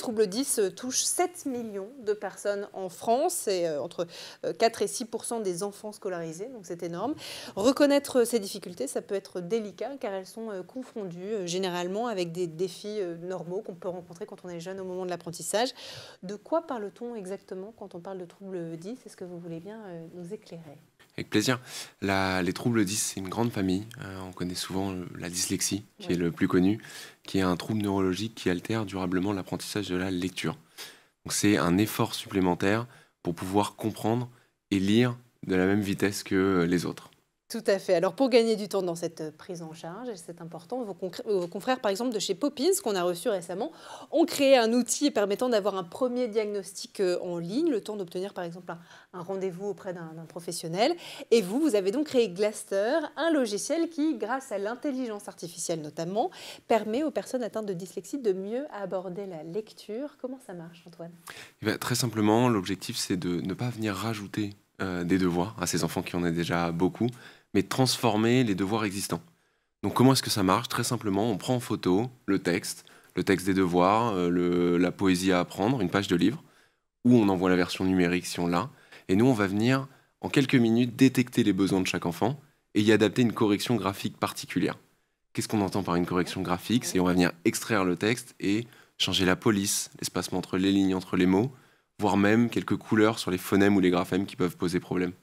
trouble 10 touche 7 millions de personnes en France et entre 4 et 6% des enfants scolarisés, donc c'est énorme. Reconnaître ces difficultés, ça peut être délicat car elles sont confondues généralement avec des défis normaux qu'on peut rencontrer quand on est jeune au moment de l'apprentissage. De quoi parle-t-on exactement quand on parle de trouble 10? Est-ce que vous voulez bien nous éclairer? Avec plaisir. Les troubles 10, c'est une grande famille. On connaît souvent la dyslexie, qui est le plus connu, qui est un trouble neurologique qui altère durablement l'apprentissage de la lecture. Donc c'est un effort supplémentaire pour pouvoir comprendre et lire de la même vitesse que les autres. Tout à fait. Alors pour gagner du temps dans cette prise en charge, et c'est important, vos confrères par exemple de chez Poppins, qu'on a reçu récemment, ont créé un outil permettant d'avoir un premier diagnostic en ligne, le temps d'obtenir par exemple un rendez-vous auprès d'un professionnel. Et vous avez donc créé Glaster, un logiciel qui, grâce à l'intelligence artificielle notamment, permet aux personnes atteintes de dyslexie de mieux aborder la lecture. Comment ça marche, Antoine? Très simplement, l'objectif, c'est de ne pas venir rajouter des devoirs à ces enfants qui en ont déjà beaucoup, mais transformer les devoirs existants. Donc comment est-ce que ça marche? Très simplement, on prend en photo le texte des devoirs, la poésie à apprendre, une page de livre, ou on envoie la version numérique si on l'a, et nous on va venir en quelques minutes détecter les besoins de chaque enfant et y adapter une correction graphique particulière. Qu'est-ce qu'on entend par une correction graphique? C'est on va venir extraire le texte et changer la police, l'espacement entre les lignes, entre les mots, voire même quelques couleurs sur les phonèmes ou les graphèmes qui peuvent poser problème.